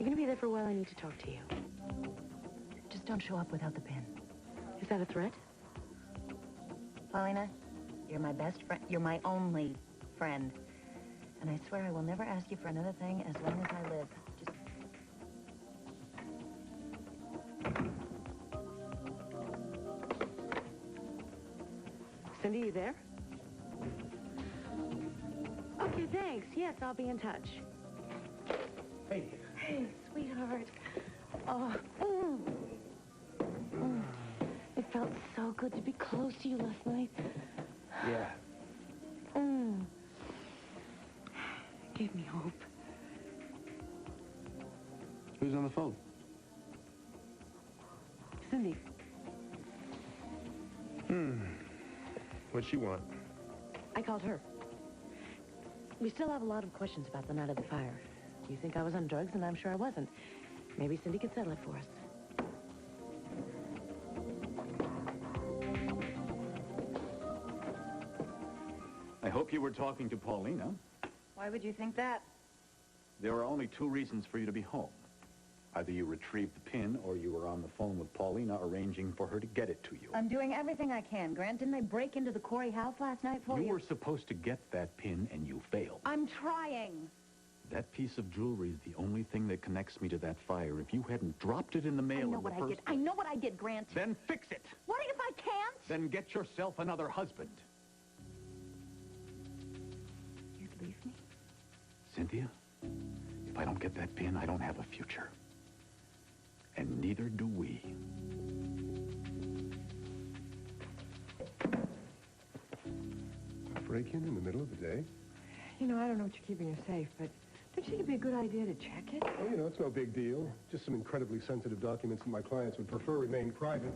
You're gonna be there for a while. I need to talk to you. Just don't show up without the pin. Is that a threat? Paulina, you're my best friend. You're my only friend. And I swear I will never ask you for another thing as long as I live. Just... Cindy, you there? Okay, thanks. Yes, I'll be in touch. Hey. Hey, sweetheart. Oh, It felt so good to be close to you last night. Yeah. Gave me hope. Who's on the phone? Cindy. What'd she want? I called her. We still have a lot of questions about the night of the fire. You think I was on drugs, and I'm sure I wasn't. Maybe Cindy could settle it for us. I hope you were talking to Paulina. Why would you think that? There are only two reasons for you to be home. Either you retrieved the pin or you were on the phone with Paulina arranging for her to get it to you. I'm doing everything I can, Grant. Didn't they break into the Corey house last night for you? You were supposed to get that pin and you failed. I'm trying. That piece of jewelry is the only thing that connects me to that fire. If you hadn't dropped it in the mail I know what I did, Grant. Then fix it. What if I can't? Then get yourself another husband. You'd leave me? Cynthia, if I don't get that pin, I don't have a future. And neither do we. A break-in in the middle of the day? You know, I don't know what you're keeping her safe, but don't you think it'd be a good idea to check it? Oh, you know, it's no big deal. Just some incredibly sensitive documents that my clients would prefer remain private.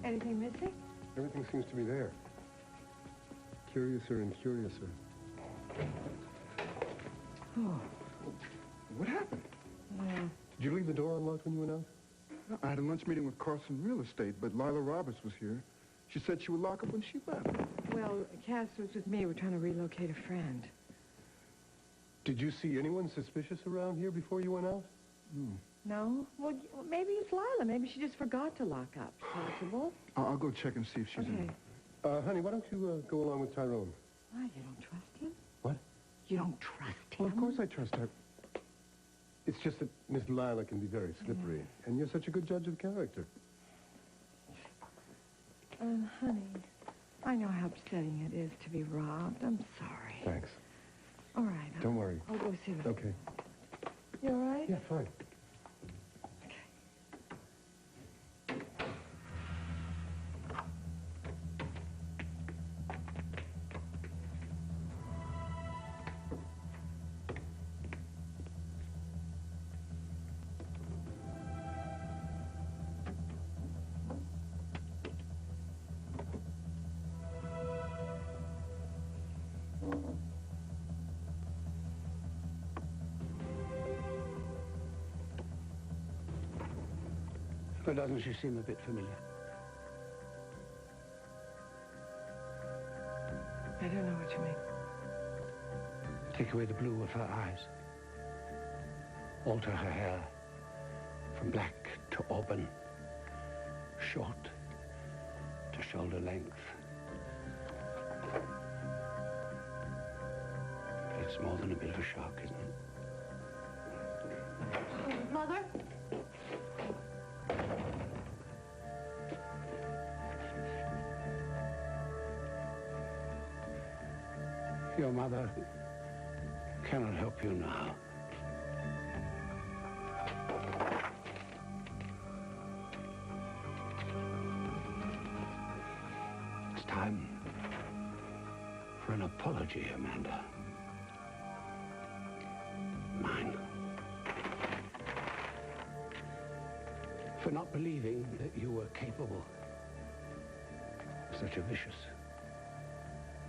Anything missing? Everything seems to be there. Curiouser and curiouser. Oh. What happened? Did you leave the door unlocked when you went out? I had a lunch meeting with Carson Real Estate, but Lila Roberts was here. She said she would lock up when she left. Well, Cass was with me. We're trying to relocate a friend. Did you see anyone suspicious around here before you went out? No? Well, maybe it's Lila. Maybe she just forgot to lock up. Possible. I'll go check and see if she's in. Honey, why don't you go along with Tyrone? Why? You don't trust him? What? You don't trust him? Well, of course I trust her. It's just that Miss Lila can be very slippery, and you're such a good judge of character. Honey, I know how upsetting it is to be robbed. I'm sorry. Thanks. All right. Don't worry. I'll go see them. Okay. You all right? Yeah, fine. But doesn't she seem a bit familiar? I don't know what you mean. Take away the blue of her eyes. Alter her hair from black to auburn, short to shoulder length. It's more than a bit of a shock, isn't it? Mother? Your mother cannot help you now. It's time for an apology, Amanda. Mine. For not believing that you were capable of such a vicious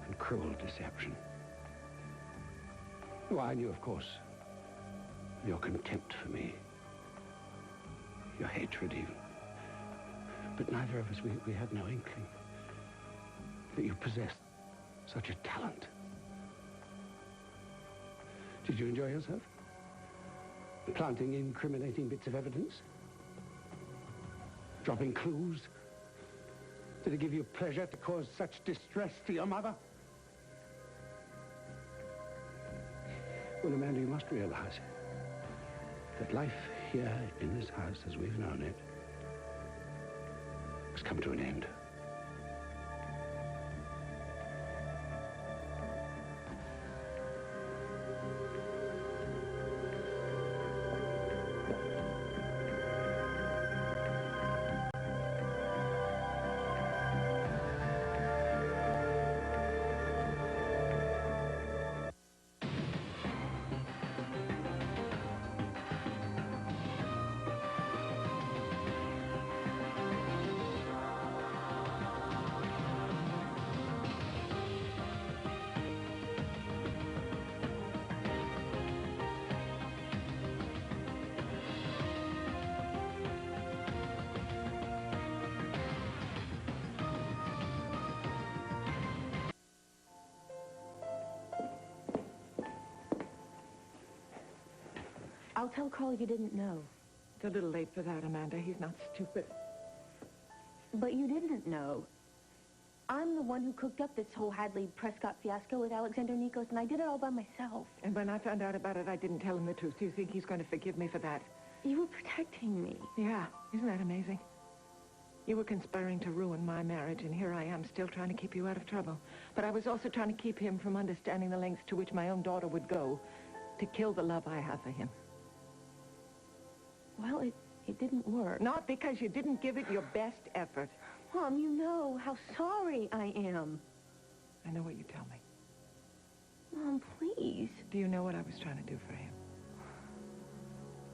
and cruel deception. Well, I knew, of course, your contempt for me. your hatred even. But neither of us, we had no inkling that you possessed such a talent. Did you enjoy yourself? Planting incriminating bits of evidence? Dropping clues? Did it give you pleasure to cause such distress to your mother? Well, Amanda, you must realize that life here in this house as we've known it has come to an end. I'll tell Carl you didn't know. It's a little late for that, Amanda. He's not stupid. But you didn't know. I'm the one who cooked up this whole Hadley-Prescott fiasco with Alexander Nikos, and I did it all by myself. And when I found out about it, I didn't tell him the truth. Do you think he's going to forgive me for that? You were protecting me. Yeah, isn't that amazing? You were conspiring to ruin my marriage, and here I am still trying to keep you out of trouble. But I was also trying to keep him from understanding the lengths to which my own daughter would go to kill the love I have for him. Well, it didn't work. Not because you didn't give it your best effort. Mom, you know how sorry I am. I know what you tell me. Mom, please. Do you know what I was trying to do for him?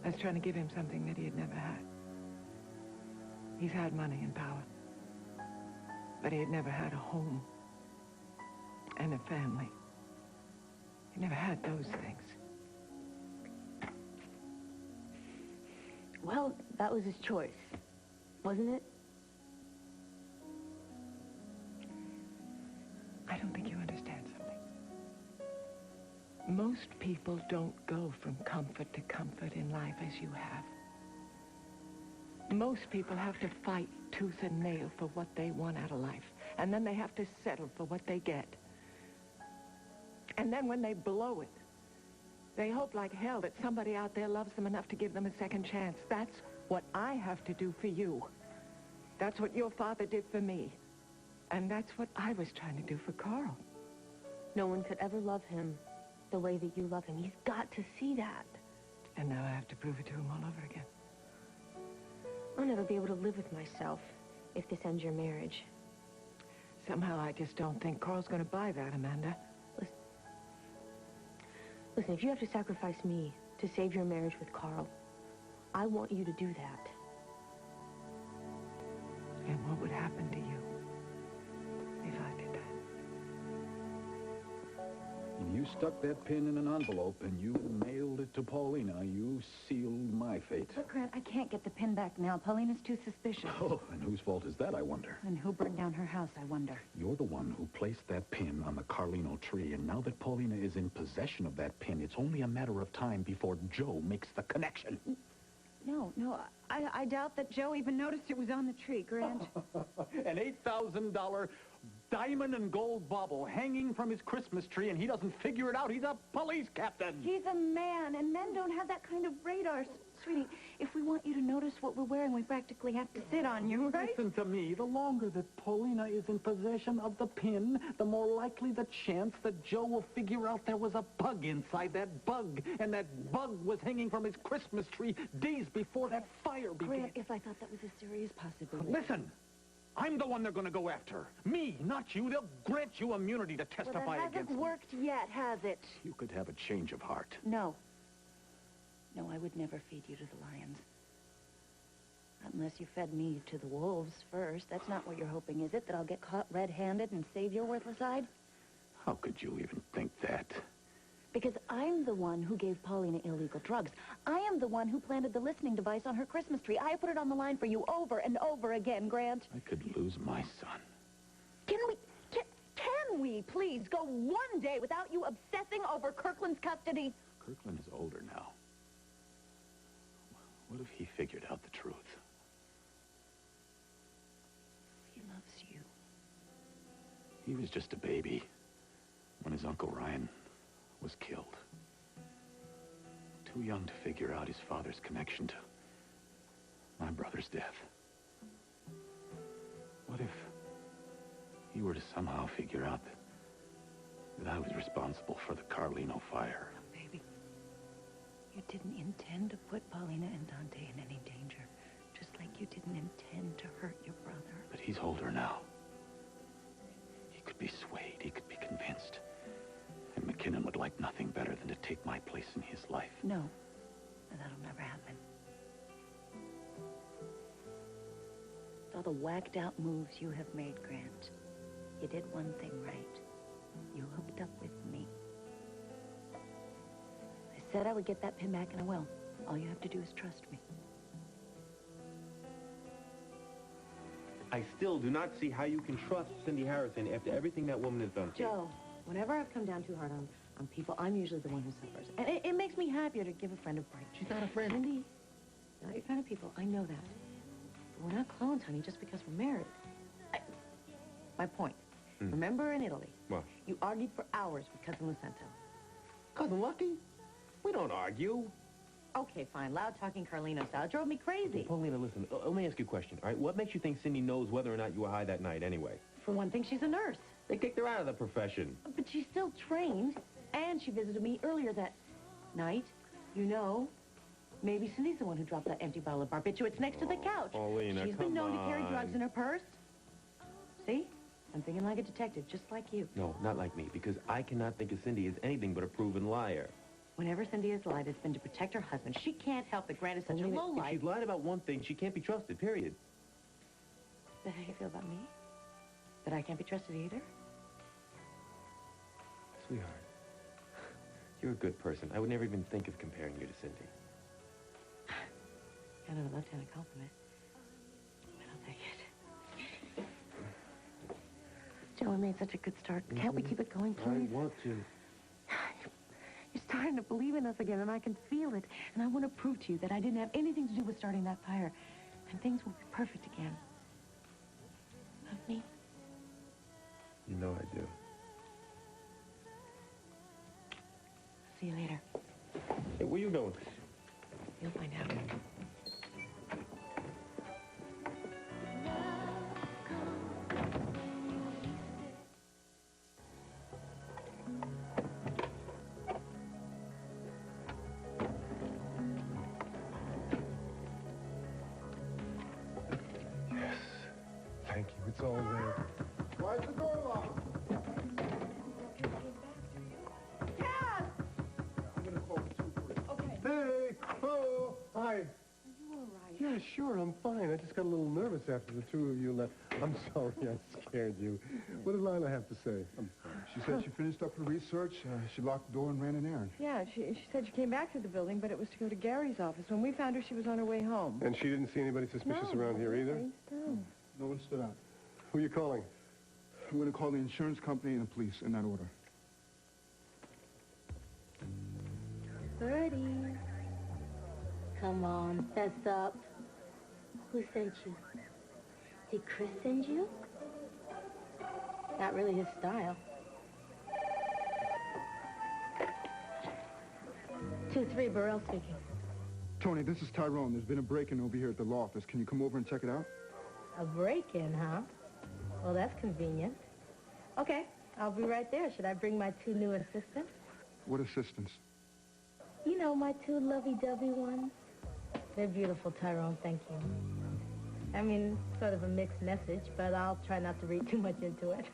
I was trying to give him something that he had never had. He's had money and power. But he had never had a home and a family. He never had those things. Well, that was his choice, wasn't it? I don't think you understand something. Most people don't go from comfort to comfort in life as you have. Most people have to fight tooth and nail for what they want out of life. And then they have to settle for what they get. And then when they blow it, they hope like hell that somebody out there loves them enough to give them a second chance. That's what I have to do for you. That's what your father did for me. And that's what I was trying to do for Carl. No one could ever love him the way that you love him. He's got to see that. And now I have to prove it to him all over again. I'll never be able to live with myself if this ends your marriage. Somehow I just don't think Carl's going to buy that, Amanda. Listen, if you have to sacrifice me to save your marriage with Carl, I want you to do that. And what would happen to you if I did that? You stuck that pin in an envelope and you mailed it to Paulina. You sealed my fate. Look, Grant, I can't get the pin back now. Paulina's too suspicious. Oh, and whose fault is that, I wonder? And who burned down her house, I wonder? You're the one who placed that pin on the Carlino tree, and now that Paulina is in possession of that pin, it's only a matter of time before Joe makes the connection. No, I doubt that Joe even noticed it was on the tree, Grant. An $8,000 diamond and gold bauble hanging from his Christmas tree, and he doesn't figure it out. He's a police captain. He's a man, and men don't have that kind of radar. Sweetie, if we want you to notice what we're wearing, we practically have to sit on you, right? Listen to me. The longer that Paulina is in possession of the pin, the more likely the chance that Joe will figure out there was a bug inside that bug, and that bug was hanging from his Christmas tree days before that fire began. Grant, if I thought that was a serious possibility. Listen. I'm the one they're going to go after. Me, not you. They'll grant you immunity to testify Well, that against hasn't me. worked yet, has it? You could have a change of heart. No. No, I would never feed you to the lions. Not unless you fed me to the wolves first. That's not what you're hoping, is it? That I'll get caught red-handed and save your worthless hide? How could you even think that? Because I'm the one who gave Paulina illegal drugs. I am the one who planted the listening device on her Christmas tree. I put it on the line for you over and over again, Grant. I could lose my son. Can we please go one day without you obsessing over Kirkland's custody? Kirkland is older now. What if he figured out the truth? He loves you. He was just a baby when his Uncle Ryan was killed. Too young to figure out his father's connection to my brother's death. What if he were to somehow figure out that I was responsible for the Carlino fire? Oh, baby, you didn't intend to put Paulina and Dante in any danger, just like you didn't intend to hurt your brother. But he's older now. He could be swayed, he could be convinced. And McKinnon would like nothing better than to take my place in his life. No, that'll never happen. All the whacked-out moves you have made, Grant. You did one thing right. You hooked up with me. I said I would get that pin back, and I will. All you have to do is trust me. I still do not see how you can trust Cindy Harrison after everything that woman has done to you. Joe, whenever I've come down too hard on people, I'm usually the one who suffers. And it makes me happier to give a friend a break. She's not a friend. Cindy, not your kind of people. I know that. But we're not clones, honey, just because we're married. My point. Remember in Italy? What? You argued for hours with Cousin Lucento. Cousin Lucky? We don't argue. Okay, fine. Loud-talking Carlino style. It drove me crazy. Okay, Paulina, listen, let me ask you a question, all right? What makes you think Cindy knows whether or not you were high that night anyway? For one thing, she's a nurse. They kicked her out of the profession. But she's still trained, and she visited me earlier that night. You know, maybe Cindy's the one who dropped that empty bottle of barbiturates next to the couch. Paulina, She's been known come to carry on. drugs in her purse. See? I'm thinking like a detective, just like you. No, not like me, because I cannot think of Cindy as anything but a proven liar. Whenever Cindy has lied, it's been to protect her husband. She can't help that Grant is such a Paulina, lowlife. if she lied about one thing, she can't be trusted, period. Is that how you feel about me? That I can't be trusted either? Sweetheart, you're a good person. I would never even think of comparing you to Cindy. Kind of a left-handed compliment. But I'll take it. Joe, we made such a good start. Can't we keep it going, please? I want to. You're starting to believe in us again, and I can feel it. And I want to prove to you that I didn't have anything to do with starting that fire. And things will be perfect again. Love me? You know I do. See you later. Hey, where you going? You'll find out. Yes. Thank you. It's all there. Why is the door locked? I'm gonna call the 2-3. Okay. Hey! Oh! Hi. Are you all right? Yeah, sure, I'm fine. I just got a little nervous after the two of you left. I'm sorry I scared you. What did Lila have to say? I'm sorry. She said she finished up her research. She locked the door and ran an errand. Yeah, she said she came back to the building, but it was to go to Gary's office. When we found her, she was on her way home. And she didn't see anybody suspicious around here either? No. No one stood out. Who are you calling? I'm going to call the insurance company and the police in that order. Birdie. Come on, fess up. Who sent you? Did Chris send you? Not really his style. 2-3, Burrell speaking. Tony, this is Tyrone. There's been a break-in over here at the law office. Can you come over and check it out? A break-in, huh? Well, that's convenient. Okay, I'll be right there. Should I bring my 2 new assistants? What assistance? You know, my 2 lovey-dovey ones. They're beautiful, Tyrone, thank you. I mean, sort of a mixed message, but I'll try not to read too much into it.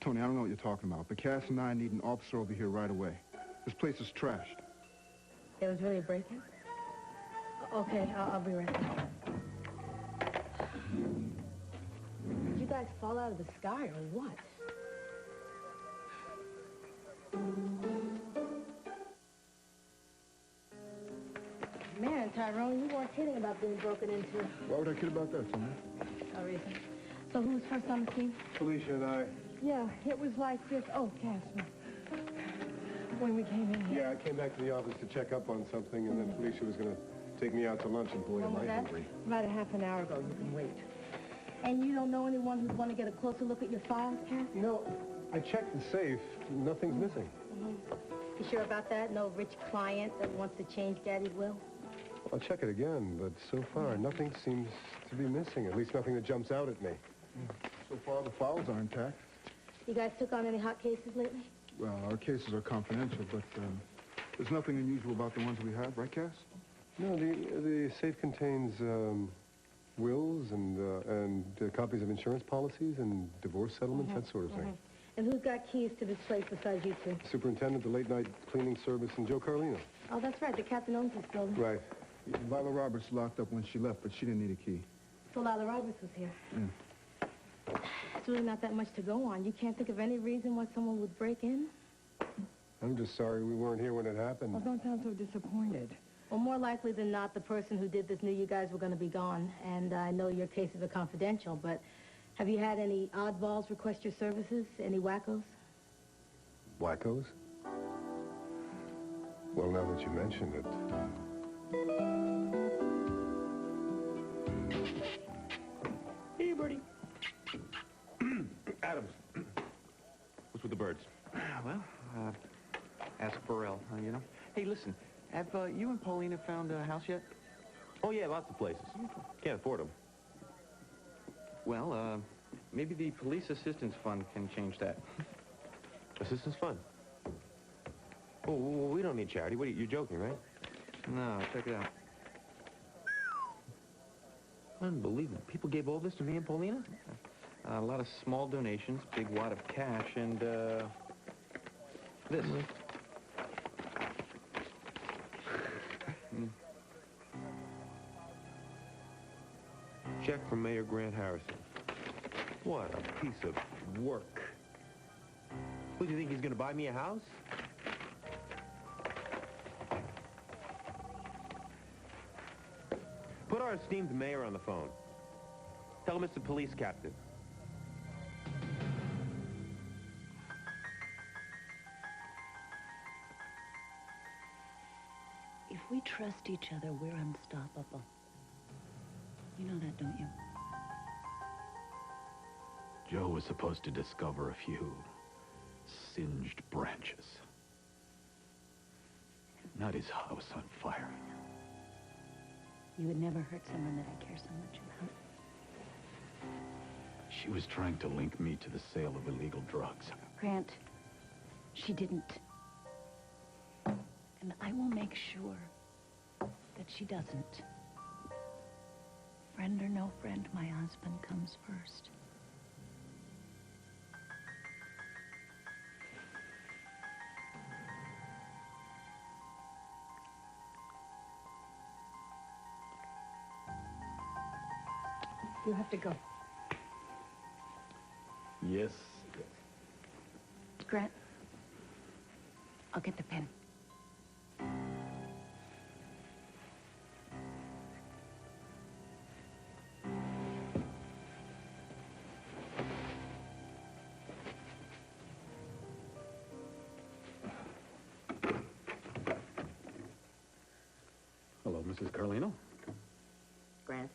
Tony, I don't know what you're talking about, but Cass and I need an officer over here right away. This place is trashed. It was really a break-in? Okay, I'll be right there. Did you guys fall out of the sky or what? Tyrone, you weren't kidding about being broken into. Why would I kid about that, Cindy? No reason. So who was first on the scene? Felicia and I. Yeah, it was like this. Oh, Casper. When we came in here. Yeah, I came back to the office to check up on something, and then Felicia was going to take me out to lunch, and boy, When am was I that? hungry. About a half an hour ago. You can wait. And you don't know anyone who'd want to get a closer look at your files, Cass? You know, I checked the safe. Nothing's missing. You sure about that? No rich client that wants to change Daddy's will? I'll check it again, but so far, nothing seems to be missing. At least nothing that jumps out at me. So far, the files are intact. You guys took on any hot cases lately? Well, our cases are confidential, but there's nothing unusual about the ones we have, right, Cass? No, the safe contains wills and copies of insurance policies and divorce settlements, that sort of thing. And who's got keys to this place besides you two? Superintendent, the late-night cleaning service, and Joe Carlino. Oh, that's right. The captain owns this building. Right. Lila Roberts locked up when she left, but she didn't need a key. So Lila Roberts was here. It's really not that much to go on. You can't think of any reason why someone would break in? I'm just sorry we weren't here when it happened. Well, don't sound so disappointed. Well, more likely than not, the person who did this knew you guys were going to be gone. And I know your cases are confidential, but have you had any oddballs request your services? Any wackos? Wackos? Well, now that you mention it... Hey, Bertie. Adams. What's with the birds? Well, ask Burrell, you know. Hey, listen, have you and Paulina found a house yet? Oh, yeah, lots of places. Can't afford them. Well, maybe the police assistance fund can change that. Assistance fund? Oh, well, we don't need charity. What are you, you're joking, right? No, check it out. Unbelievable. People gave all this to me and Paulina? A lot of small donations, big wad of cash, and, this. Check from Mayor Grant Harrison. What a piece of work. What, do you think he's going to buy me a house? Put our esteemed mayor on the phone. Tell him it's the police captain. If we trust each other, we're unstoppable. You know that, don't you? Joe was supposed to discover a few singed branches. Not his house on fire. You would never hurt someone that I care so much about. She was trying to link me to the sale of illegal drugs. Grant, she didn't. And I will make sure that she doesn't. Friend or no friend, my husband comes first. You have to go. Yes. Grant, I'll get the pen. Hello, Mrs. Carlino. Grant.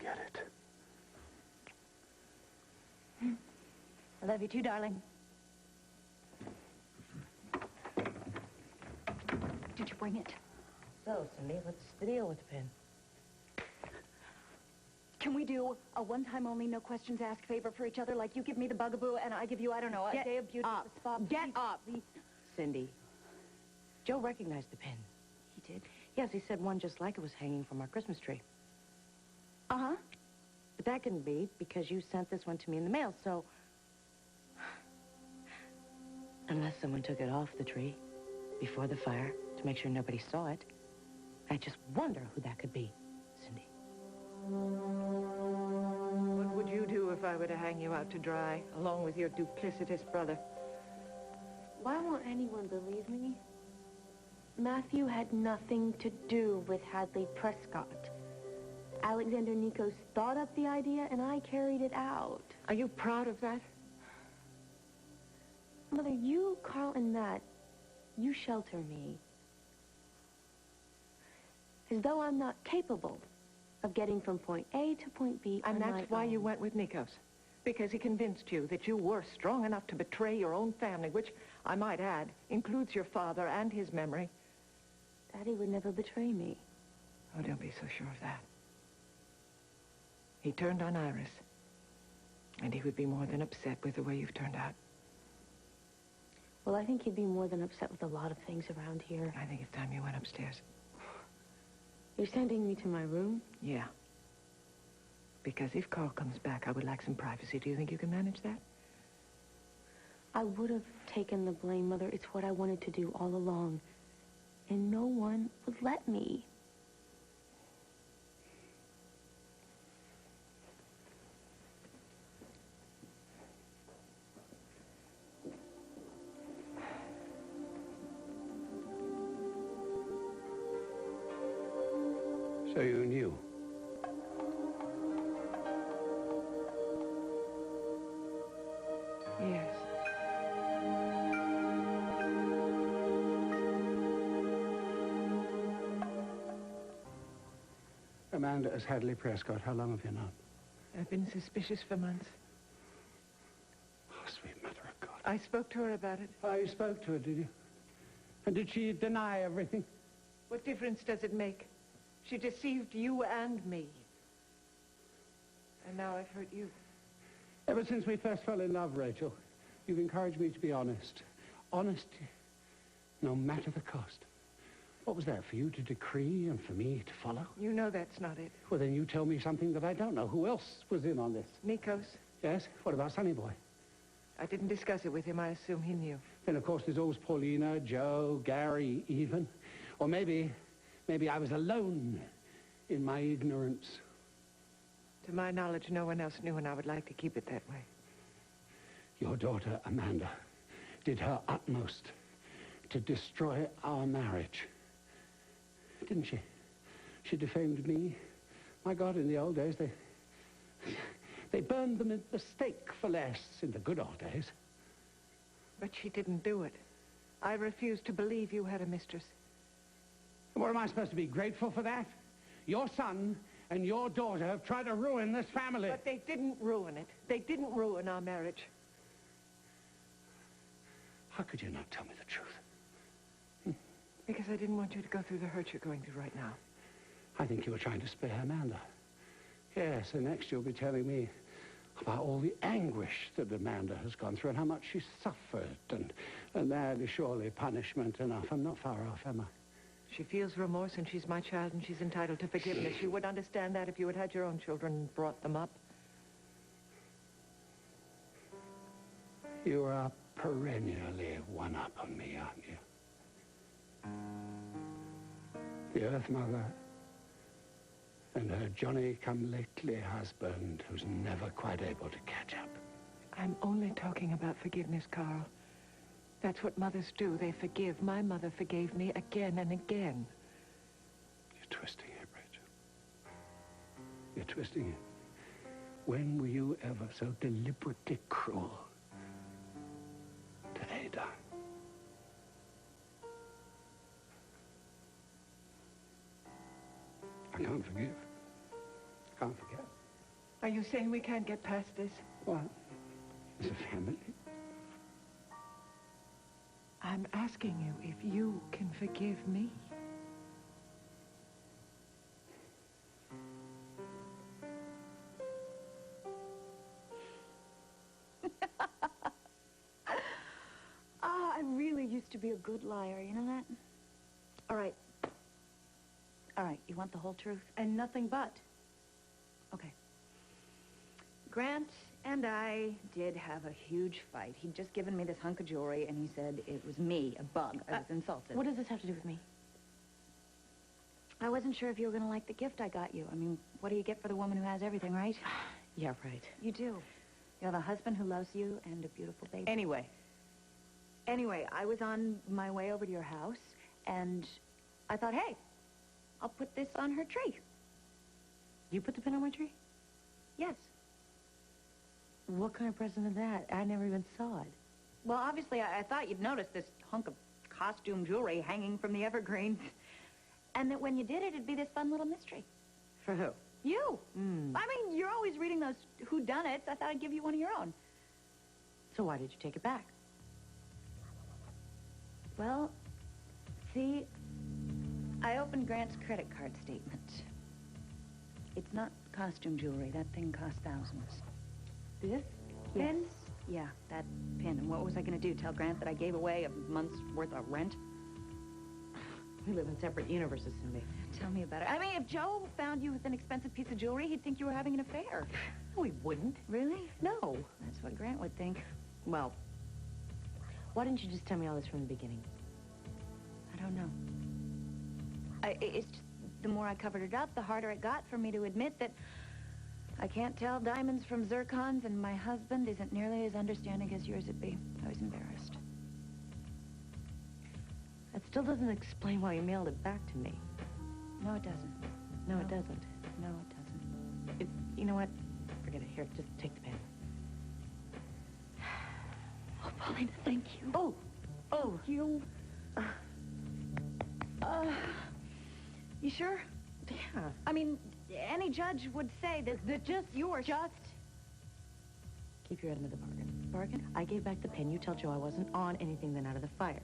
Get it. I love you too, darling. Did you bring it? So, Cindy, what's the deal with the pen? Can we do a one-time only, no questions asked favor for each other? Like you give me the bugaboo and I give you, I don't know, a day of beauty at the spa? Get up! Cindy, Joe recognized the pen. He did? Yes, he said one just like it was hanging from our Christmas tree. Uh-huh. But that couldn't be because you sent this one to me in the mail, so... Unless someone took it off the tree before the fire to make sure nobody saw it, I just wonder who that could be, Cindy. What would you do if I were to hang you out to dry, along with your duplicitous brother? Why won't anyone believe me? Matthew had nothing to do with Hadley Prescott. Alexander Nikos thought up the idea, and I carried it out. Are you proud of that? Mother, you, Carl, and Matt, you shelter me. As though I'm not capable of getting from point A to point B on And my that's why own. you went with Nikos. Because he convinced you that you were strong enough to betray your own family, which, I might add, includes your father and his memory. Daddy would never betray me. Oh, don't be so sure of that. He turned on Iris. And he would be more than upset with the way you've turned out. Well, I think he'd be more than upset with a lot of things around here. I think it's time you went upstairs. You're sending me to my room? Yeah. Because if Carl comes back, I would like some privacy. Do you think you can manage that? I would have taken the blame, Mother. It's what I wanted to do all along. And no one would let me. So you knew. Yes. Amanda as Hadley Prescott, how long have you known? I've been suspicious for months. Oh, sweet mother of God. I spoke to her about it. Oh, you spoke to her, did you? And did she deny everything? What difference does it make? She deceived you and me. And now I've hurt you. Ever since we first fell in love, Rachel, you've encouraged me to be honest. Honest, no matter the cost. What was that, for you to decree and for me to follow? You know that's not it. Well, then you tell me something that I don't know. Who else was in on this? Nikos. Yes? What about Sonny Boy? I didn't discuss it with him. I assume he knew. Then, of course, there's always Paulina, Joe, Gary, even. Or maybe I was alone in my ignorance. To my knowledge, no one else knew, and I would like to keep it that way. Your daughter, Amanda, did her utmost to destroy our marriage. Didn't she? She defamed me. My God, in the old days, they burned them at the stake for less in the good old days. But she didn't do it. I refuse to believe you had a mistress. What, am I supposed to be grateful for that? Your son and your daughter have tried to ruin this family. But they didn't ruin it. They didn't ruin our marriage. How could you not tell me the truth? Because I didn't want you to go through the hurt you're going through right now. I think you were trying to spare Amanda. Yes, and next you'll be telling me about all the anguish that Amanda has gone through and how much she's suffered. And that is surely punishment enough. I'm not far off, am I? She feels remorse, and she's my child, and she's entitled to forgiveness. She would understand that if you had had your own children and brought them up. You are perennially one-up on me, aren't you? The Earth Mother and her Johnny-come-lately husband who's never quite able to catch up. I'm only talking about forgiveness, Carl. That's what mothers do. They forgive. My mother forgave me again and again. You're twisting it, Rachel. You're twisting it. When were you ever so deliberately cruel to Ada? I can't forgive. Can't forget. Are you saying we can't get past this? What? As a family? I'm asking you if you can forgive me. I really used to be a good liar, you know that? All right. All right, you want the whole truth? And nothing but. Okay. Grant and I did have a huge fight. He'd just given me this hunk of jewelry, and he said it was me, a bug. I was insulted. What does this have to do with me? I wasn't sure if you were going to like the gift I got you. I mean, what do you get for the woman who has everything, right? Yeah, right. You do. You have a husband who loves you and a beautiful baby. Anyway, Anyway, I was on my way over to your house, and I thought, hey, I'll put this on her tree. You put the pin on my tree? Yes. What kind of present is that? I never even saw it. Well, obviously, I thought you'd notice this hunk of costume jewelry hanging from the evergreens. And that when you did it, it'd be this fun little mystery. For who? You. Mm. I mean, you're always reading those whodunits. I thought I'd give you one of your own. So why did you take it back? Well, see, I opened Grant's credit card statement. It's not costume jewelry. That thing cost thousands. This? Pin? Yeah, that pin. And what was I going to do? Tell Grant that I gave away a month's worth of rent? We live in separate universes, Cindy. Tell me about it. I mean, if Joe found you with an expensive piece of jewelry, he'd think you were having an affair. No, he wouldn't. Really? No. That's what Grant would think. Well, why didn't you just tell me all this from the beginning? I don't know. It's just, the more I covered it up, the harder it got for me to admit that I can't tell diamonds from zircons, and my husband isn't nearly as understanding as yours would be. I was embarrassed. That still doesn't explain why you mailed it back to me. No, it doesn't. No, it doesn't. No, it doesn't. You know what? Forget it. Here, just take the pen. Oh, Paulina, thank you. Oh, You... You sure? yeah. I mean, any judge would say that just yours. Just keep your end of the bargain. Bargain? I gave back the pen. You tell Joe I wasn't on anything then out of the fire.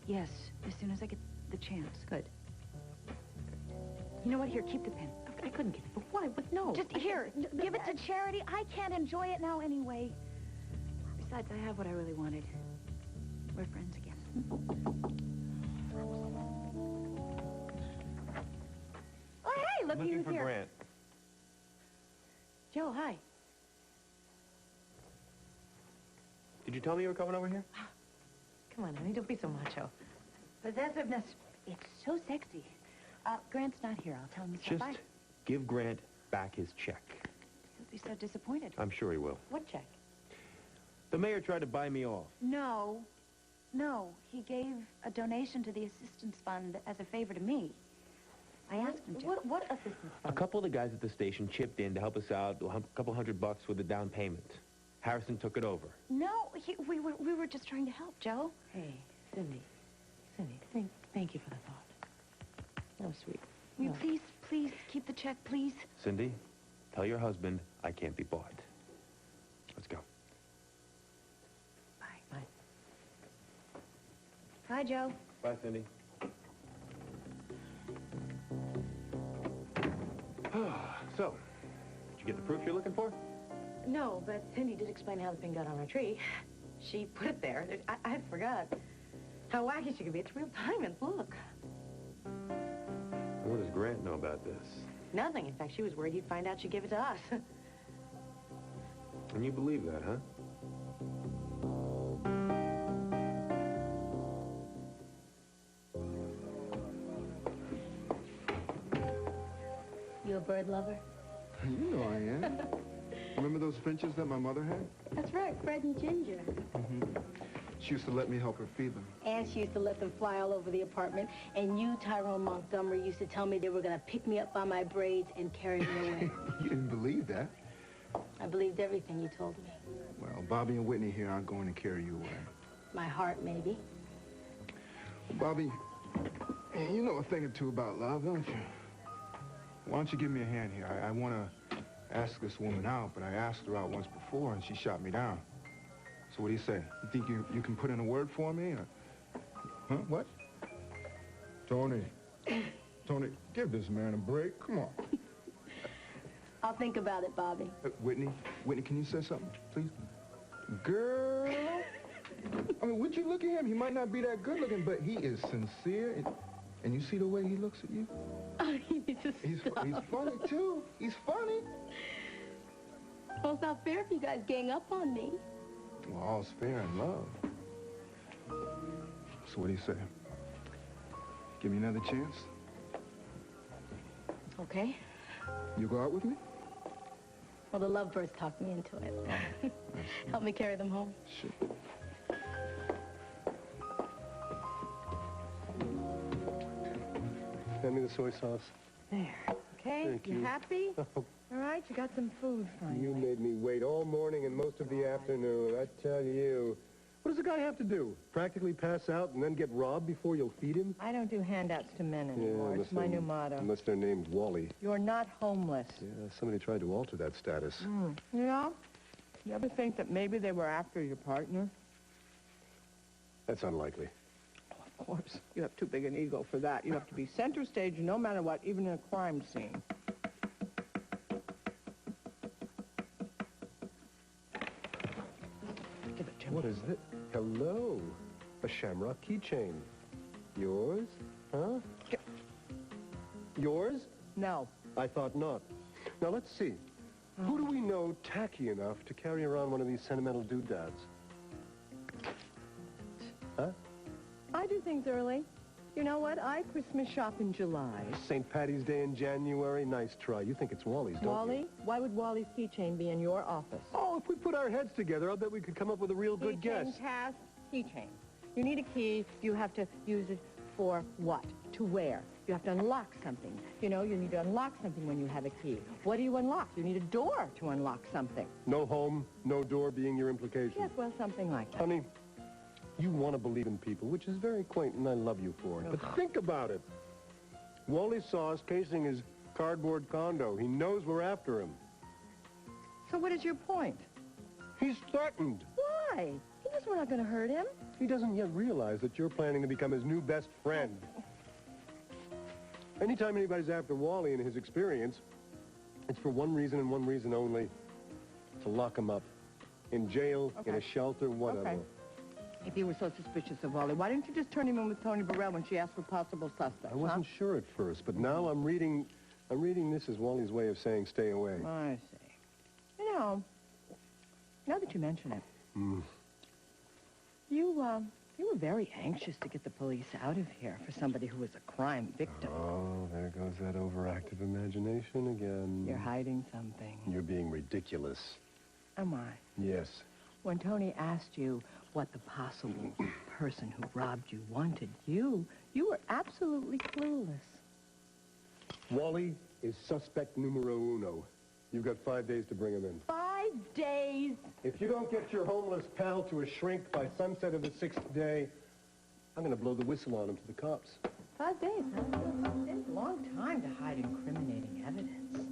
Yes, as soon as I get the chance. Good. You know what? Here, keep the pen. I couldn't get it. But why? But no. Just here, give it to charity. I can't enjoy it now anyway. Besides, I have what I really wanted. We're friends again. Oh, hey, look Looking who's for here. Grant. Joe, hi. Did you tell me you were coming over here? Come on, honey. Don't be so macho. Possessiveness. It's so sexy. Grant's not here. I'll tell him to stop Just by. give Grant back his check. He'll be so disappointed. I'm sure he will. What check? The mayor tried to buy me off. No. He gave a donation to the assistance fund as a favor to me. I asked him to. What assistance A fund? couple of the guys at the station chipped in to help us out, a couple $100 with the down payment. Harrison took it over. No, we were just trying to help, Joe. Hey, Cindy, thank you for the thought. That was sweet. Will you No. please keep the check, please? Cindy, tell your husband I can't be bought. Let's go. Bye. Bye, Joe. Bye, Cindy. So, did you get the proof you're looking for? No, but Cindy did explain how the pin got on our tree. She put it there. I had forgot how wacky she could be. It's real diamonds. Look. What does Grant know about this? Nothing. In fact, she was worried he'd find out she gave it to us. And you believe that, huh? You a bird lover? You know I am. Remember those finches that my mother had? That's right, Fred and Ginger. She used to let me help her feed them. And she used to let them fly all over the apartment. And you, Tyrone Montgomery, used to tell me they were going to pick me up by my braids and carry me away. You didn't believe that. I believed everything you told me. Well, Bobby and Whitney here aren't going to carry you away. My heart, maybe. Well, Bobby, you know a thing or two about love, don't you? Why don't you give me a hand here? I want to ask this woman out, but I asked her out once before, and she shot me down. So what do you say? You think you can put in a word for me? Or... Huh? What? Tony. Tony, give this man a break. Come on. I'll think about it, Bobby. Whitney, can you say something, please? Girl. I mean, would you look at him? He might not be that good looking, but he is sincere. And you see the way he looks at you? Oh, he's funny, too. He's funny. Well, it's not fair if you guys gang up on me. Well, all's fair in love. So what do you say? Give me another chance? Okay. You go out with me? Well, the lovebirds talked me into it. Help me carry them home. Sure. Hand me the soy sauce. There. Okay, Thank you you. happy? Oh, All right, you got some food finally. you made me wait all morning and most of the afternoon. I tell you. What does a guy have to do? Practically pass out and then get robbed before you'll feed him? I don't do handouts to men anymore. It's my new motto. Unless they're named Wally. You're not homeless. Yeah, somebody tried to alter that status. Yeah? You ever think that maybe they were after your partner? That's unlikely. Of course. You have too big an ego for that. You have to be center stage no matter what, even in a crime scene. Give it to me. What is it? Hello. A shamrock keychain. Yours? Huh? Yours? No. I thought not. Now, let's see. Who do we know tacky enough to carry around one of these sentimental doodads? Huh? I do things early. You know what? I Christmas shop in July. St. Patty's Day in January? Nice try. You think it's Wally's, don't you? Wally? Why would Wally's keychain be in your office? Oh, if we put our heads together, I'll bet we could come up with a real good guess. Keychain task, keychain. You need a key. You have to use it for what? To where? You have to unlock something. You know, you need to unlock something when you have a key. What do you unlock? You need a door to unlock something. No home, no door being your implication. Yes, well, something like that. Honey, you want to believe in people, which is very quaint, and I love you for it. But think about it. Wally saw us casing his cardboard condo. He knows we're after him. So what is your point? He's threatened. Why? He knows we're not going to hurt him. He doesn't yet realize that you're planning to become his new best friend. Anytime anybody's after Wally in his experience, it's for one reason and one reason only. To lock him up. In jail, in a shelter, whatever. Okay. If you were so suspicious of Wally, why didn't you just turn him in with Tony Burrell when she asked for possible suspects? I wasn't sure at first, but now I'm reading this as Wally's way of saying stay away. I see. You know, now that you mention it, you were very anxious to get the police out of here for somebody who was a crime victim. Oh, there goes that overactive imagination again. You're hiding something. You're being ridiculous. Am I? Yes. When Tony asked you what the possible person who robbed you wanted, you were absolutely clueless. Wally is suspect numero uno. You've got 5 days to bring him in. 5 days? If you don't get your homeless pal to a shrink by sunset of the 6th day, I'm going to blow the whistle on him to the cops. 5 days, huh? It's a long time to hide incriminating evidence.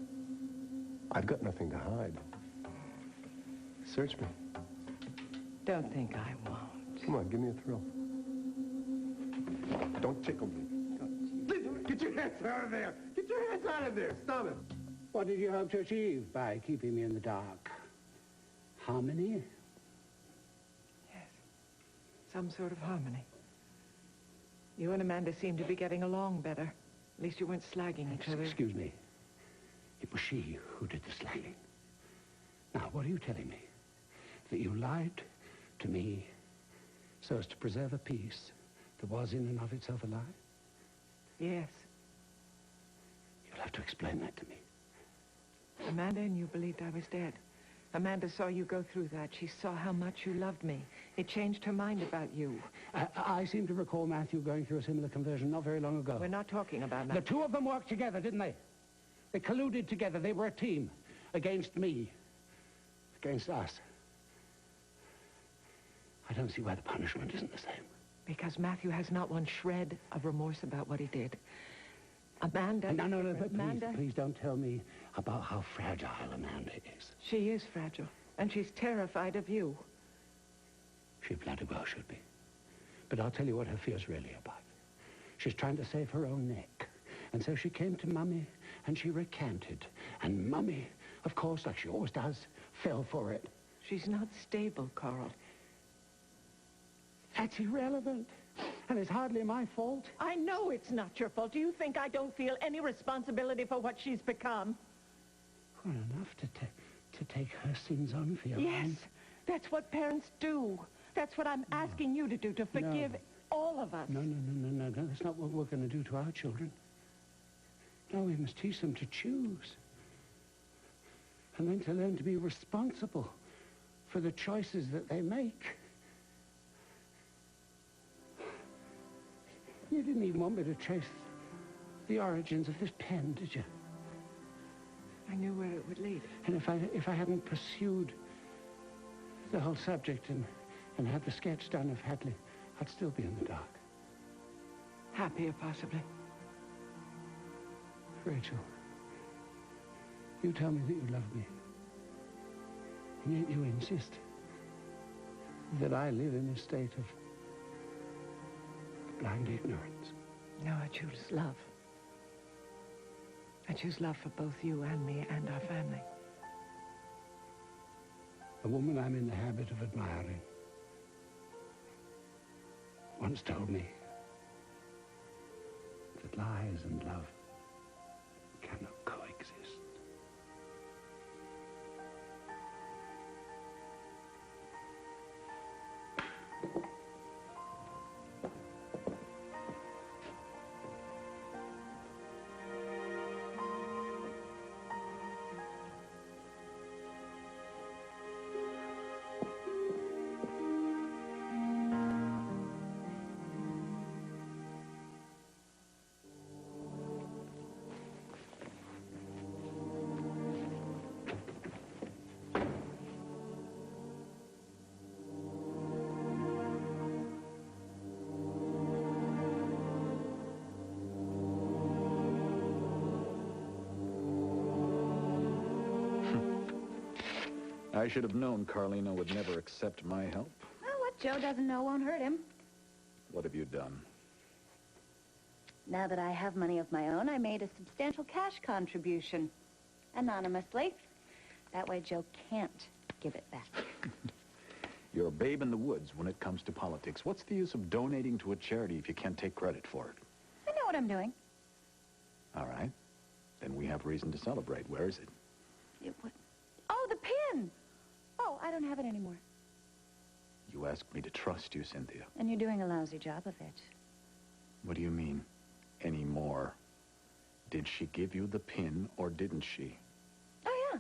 I've got nothing to hide. Search me. Don't think I won't. Come on, give me a thrill. Don't tickle me. Get your hands out of there! Get your hands out of there! Stop it! What did you hope to achieve by keeping me in the dark? Harmony? Yes. Some sort of harmony. You and Amanda seem to be getting along better. At least you weren't slagging each other. Excuse me. It was she who did the slagging. Now, what are you telling me? That you lied to me so as to preserve a peace that was in and of itself a lie? Yes. You'll have to explain that to me. Amanda and you believed I was dead. Amanda saw you go through that. She saw how much you loved me. It changed her mind about you. I seem to recall Matthew going through a similar conversion not very long ago. We're not talking about The that. two of them worked together, didn't they? They colluded together. They were a team. Against me. Against us. I don't see why the punishment isn't the same. Because Matthew has not one shred of remorse about what he did. Amanda... No, but Amanda, please don't tell me about how fragile Amanda is. she is fragile, and she's terrified of you. She bloody well should be. But I'll tell you what her fear's really about. She's trying to save her own neck. And so she came to Mummy, and she recanted. And Mummy, of course, like she always does, fell for it. She's not stable, Carl. That's irrelevant. And it's hardly my fault. I know it's not your fault. Do you think I don't feel any responsibility for what she's become? Well, enough to take her sins on for your Yes, own. that's what parents do. That's what I'm asking you to do, to forgive all of us. No. That's not what we're going to do to our children. No, we must teach them to choose. And then to learn to be responsible for the choices that they make. You didn't even want me to trace the origins of this pen, did you? I knew where it would lead. And if I hadn't pursued the whole subject and had the sketch done of Hadley, I'd still be in the dark. Happier, possibly. Rachel, you tell me that you love me, and yet you insist that I live in a state of blind ignorance. No, I choose love. I choose love for both you and me and our family. A woman I'm in the habit of admiring once told me that lies and love cannot coexist. I should have known Carlino would never accept my help. Well, what Joe doesn't know won't hurt him. What have you done? Now that I have money of my own, I made a substantial cash contribution. Anonymously. That way Joe can't give it back. You're a babe in the woods when it comes to politics. What's the use of donating to a charity if you can't take credit for it? I know what I'm doing. All right. Then we have reason to celebrate. Where is it? It would... Oh, the pin! Oh, I don't have it anymore. You asked me to trust you, Cynthia. And you're doing a lousy job of it. What do you mean, anymore? Did she give you the pin, or didn't she? Oh, yeah.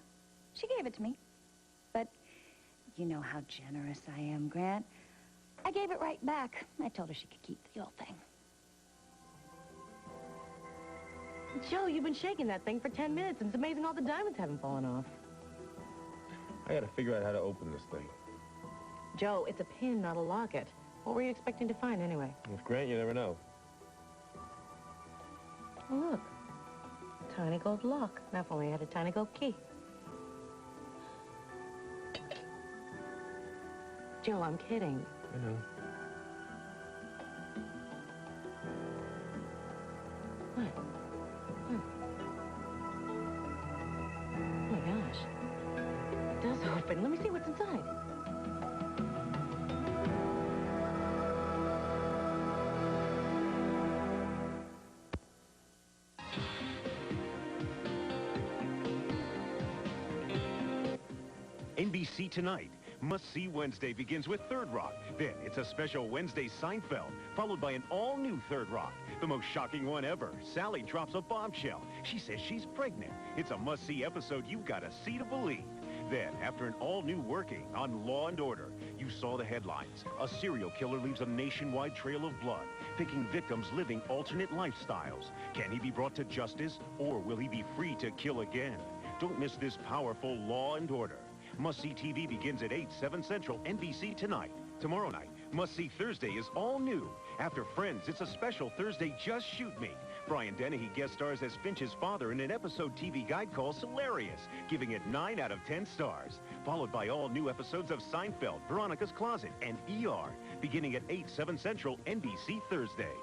She gave it to me. But you know how generous I am, Grant. I gave it right back. I told her she could keep the old thing. Joe, you've been shaking that thing for 10 minutes, and it's amazing all the diamonds haven't fallen off. I gotta figure out how to open this thing. Joe, it's a pin, not a locket. What were you expecting to find, anyway? With Grant, you never know. Oh, look. Tiny gold lock. Now if only I had a tiny gold key. Joe, I'm kidding. I know. What? Oh, my gosh. It does open. Let me see what's inside. NBC Tonight. Must-see Wednesday begins with Third Rock. Then it's a special Wednesday Seinfeld, followed by an all-new Third Rock. The most shocking one ever. Sally drops a bombshell. She says she's pregnant. It's a must-see episode you've got to see to believe. Then, after an all-new working on Law & Order, you saw the headlines. A serial killer leaves a nationwide trail of blood, picking victims living alternate lifestyles. Can he be brought to justice, or will he be free to kill again? Don't miss this powerful Law & Order. Must-see TV begins at 8, 7 Central, NBC Tonight. Tomorrow night, Must-see Thursday is all new. After Friends, it's a special Thursday Just Shoot Me. Brian Dennehy guest stars as Finch's father in an episode TV guide called Hilarious, giving it 9 out of 10 stars. Followed by all new episodes of Seinfeld, Veronica's Closet, and ER, beginning at 8, 7 Central, NBC Thursday.